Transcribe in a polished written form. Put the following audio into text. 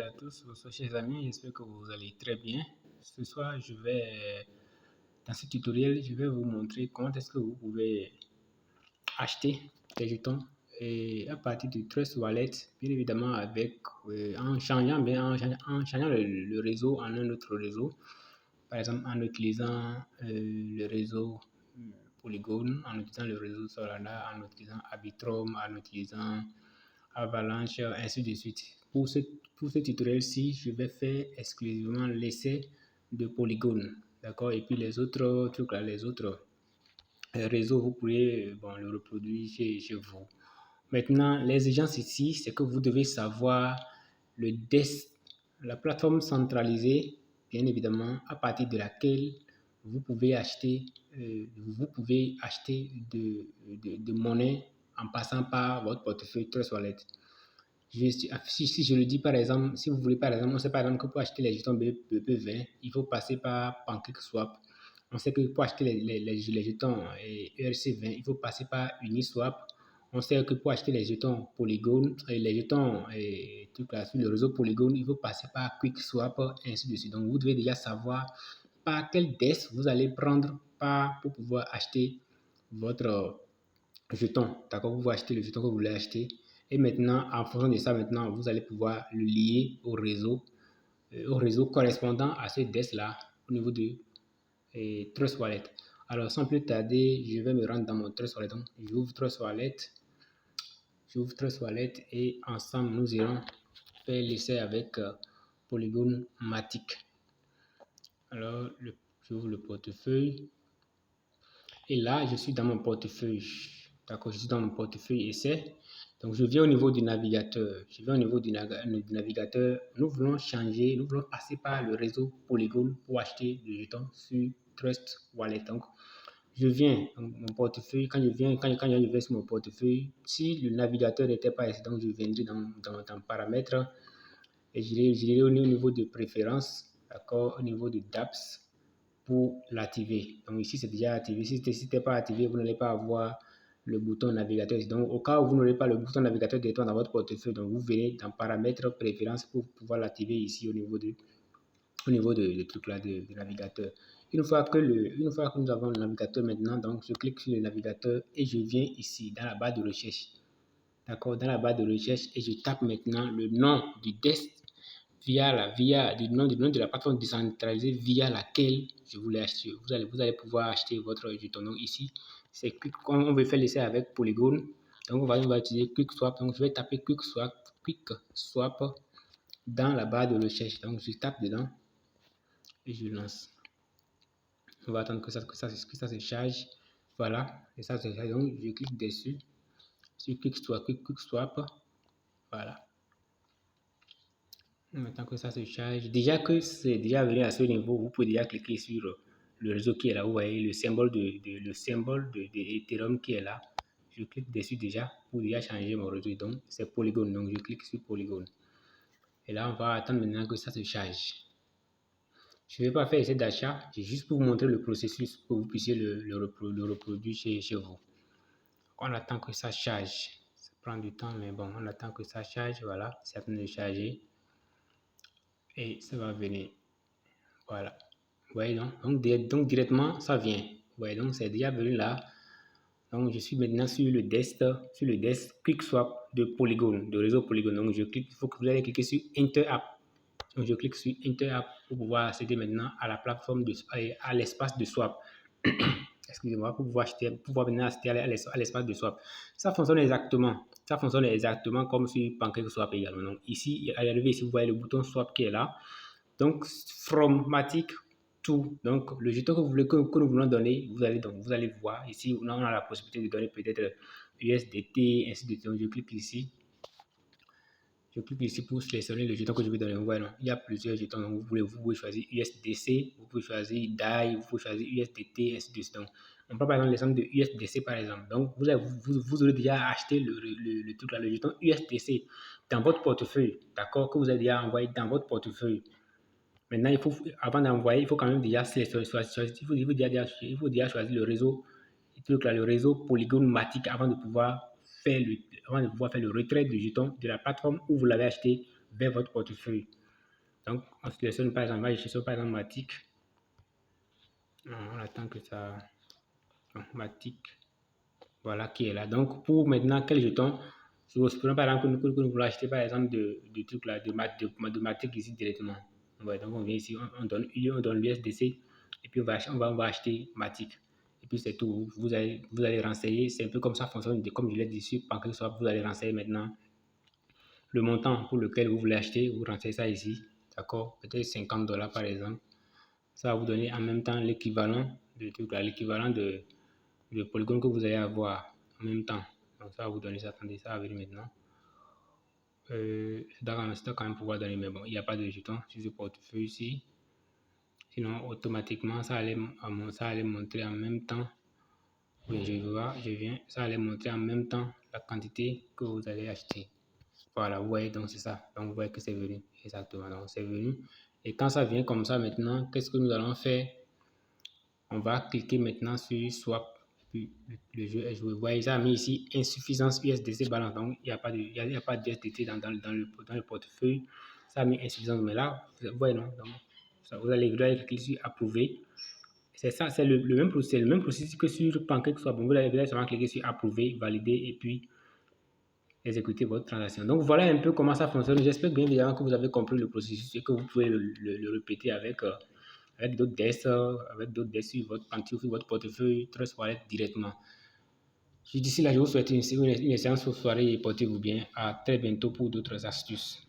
et à tous, bonsoir chers amis, j'espère que vous allez très bien. Ce soir, dans ce tutoriel, je vais vous montrer comment est-ce que vous pouvez acheter des jetons et à partir de Trust Wallet, bien évidemment en changeant le réseau en un autre réseau. Par exemple, en utilisant le réseau Polygon, en utilisant le réseau Solana, en utilisant Arbitrum, en utilisant Avalanche, ainsi de suite. Pour ce tutoriel-ci, je vais faire exclusivement l'essai de Polygon. D'accord? Et puis les autres trucs là, les autres réseaux, vous pourrez le reproduire chez vous. Maintenant, l'exigence ici, c'est que vous devez savoir le DES, la plateforme centralisée, bien évidemment, à partir de laquelle vous pouvez acheter, de monnaie en passant par votre portefeuille Trust Wallet. Si je le dis par exemple, si vous voulez par exemple, on sait par exemple que pour acheter les jetons BP20, il faut passer par PancakeSwap. On sait que pour acheter les jetons ERC20, il faut passer par Uniswap. On sait que pour acheter les jetons Polygon, les jetons sur le réseau Polygon, il faut passer par QuickSwap, ainsi de suite. Donc vous devez déjà savoir par quel DES vous allez prendre pour pouvoir acheter votre jeton. D'accord, vous pouvez acheter le jeton que vous voulez acheter. Et maintenant, en fonction de ça, maintenant, vous allez pouvoir le lier au réseau correspondant à ce DES-là au niveau de Trust Wallet. Alors, sans plus tarder, je vais me rendre dans mon Trust Wallet. Donc, j'ouvre Trust Wallet. J'ouvre Trust Wallet et ensemble, nous irons faire l'essai avec Polygon Matic. Alors, j'ouvre le portefeuille. Et là, je suis dans mon portefeuille. D'accord, je suis dans mon portefeuille essai. Donc, je viens au niveau du navigateur. Je viens au niveau du navigateur. Nous voulons passer par le réseau Polygon pour acheter des jetons sur Trust Wallet. Donc, je viens dans mon portefeuille. Quand je vais sur mon portefeuille, si le navigateur n'était pas ici, donc je viendrai dans paramètres et j'irai au niveau de préférences, d'accord, au niveau de DApps pour l'activer. Donc ici, c'est déjà activé. Si ce n'était pas activé, vous n'allez pas avoir le bouton navigateur. Donc, au cas où vous n'aurez pas le bouton navigateur directement dans votre portefeuille, donc vous venez dans paramètres, préférences pour pouvoir l'activer ici au niveau de truc là de navigateur. Une fois que nous avons le navigateur maintenant, donc je clique sur le navigateur et je viens ici dans la barre de recherche. D'accord, dans la barre de recherche et je tape maintenant le nom du DES du nom de la plateforme décentralisée via laquelle je voulais acheter. Vous allez pouvoir acheter votre jeton. Donc ici, c'est on veut faire l'essai avec Polygon. Donc on va utiliser QuickSwap. Donc je vais taper QuickSwap dans la barre de recherche. Donc je tape dedans et je lance. On va attendre que ça se charge. Voilà, et ça se charge. Donc je clique dessus sur QuickSwap. Voilà. Maintenant que ça se charge, déjà que c'est déjà venu à ce niveau, vous pouvez déjà cliquer sur le réseau qui est là. Vous voyez le symbole de Ethereum qui est là. Je clique dessus déjà pour déjà changer mon réseau. Donc c'est Polygon. Donc je clique sur Polygon. Et là, on va attendre maintenant que ça se charge. Je ne vais pas faire essai d'achat. C'est juste pour vous montrer le processus pour que vous puissiez le reproduire chez vous. On attend que ça charge. Ça prend du temps, mais bon, on attend que ça charge. Voilà, c'est en train de charger. Et ça va venir. Voilà. Vous voyez donc directement ça vient. Vous voyez donc c'est déjà venu là. Donc je suis maintenant sur le desk QuickSwap de Polygon, de réseau Polygon. Donc je clique, il faut que vous allez cliquer sur Enter App. Donc je clique sur Enter App pour pouvoir accéder maintenant à la plateforme à l'espace de swap. Excusez-moi, pour pouvoir maintenant accéder à l'espace de swap. Ça fonctionne exactement comme sur PancakeSwap également. Donc ici, à l'arrivée, ici, vous voyez le bouton swap qui est là. Donc, from Matic to, donc le jeton que nous voulons donner, vous allez voir ici, on a la possibilité de donner peut-être USDT, ainsi de suite. Donc, je clique ici. Je clique ici pour sélectionner le jeton que je vais donner. Voilà, il y a plusieurs jetons. Donc, vous pouvez choisir USDC, vous pouvez choisir DAI, vous pouvez choisir USDT, ainsi de suite. Donc, on prend par exemple l'exemple de USDC par exemple. Donc, vous aurez déjà acheté le truc là, le jeton USDC dans votre portefeuille, d'accord, que vous avez déjà envoyé dans votre portefeuille. Maintenant, avant d'envoyer, il faut quand même déjà sélectionner, il faut déjà choisir le réseau Polygon Matic avant de pouvoir faire le retrait du jeton de la plateforme où vous l'avez acheté vers votre portefeuille. Donc, on sélectionne par exemple, je sélectionne par exemple Matic. On attend que ça... Matic. Voilà qui est là. Donc, pour maintenant, quel jeton? Supposons par exemple que nous voulons acheter par exemple de trucs là, de Matic ici directement. Ouais, donc on vient ici, on donne l'USDC et puis on va acheter Matic. Et puis c'est tout. Vous allez renseigner. C'est un peu comme ça fonctionne, comme je l'ai dit sur PancakeSwap. Vous allez renseigner maintenant le montant pour lequel vous voulez acheter. Vous renseignez ça ici. D'accord? Peut-être $50 par exemple. Ça va vous donner en même temps l'équivalent de polygone que vous allez avoir en même temps. Donc ça va vous donner ça. Attendez, ça va venir maintenant. C'est quand même pouvoir donner, mais bon, il n'y a pas de jeton sur ce portefeuille ici. Sinon, automatiquement, ça allait montrer en même temps. Oui, je viens, ça allait montrer en même temps la quantité que vous allez acheter. Voilà, vous voyez, donc c'est ça. Donc vous voyez que c'est venu. Exactement, donc c'est venu. Et quand ça vient comme ça maintenant, qu'est-ce que nous allons faire? On va cliquer maintenant sur Swap. Puis le jeu est joué. Vous voyez, ça a mis ici insuffisance USDC balance. Donc il n'y a pas d'USDT dans le portefeuille. Ça a mis insuffisance. Mais là, vous voyez, non? Donc, ça, vous allez cliquer sur approuver. C'est ça, c'est le même processus que sur PancakeSwap. Vous allez seulement cliquer sur approuver, valider et puis exécuter votre transaction. Donc voilà un peu comment ça fonctionne. J'espère bien évidemment que vous avez compris le processus et que vous pouvez le répéter avec d'autres desks, sur votre portefeuille Trust Wallet directement. D'ici là, je vous souhaite une excellente soirée et portez-vous bien. À très bientôt pour d'autres astuces.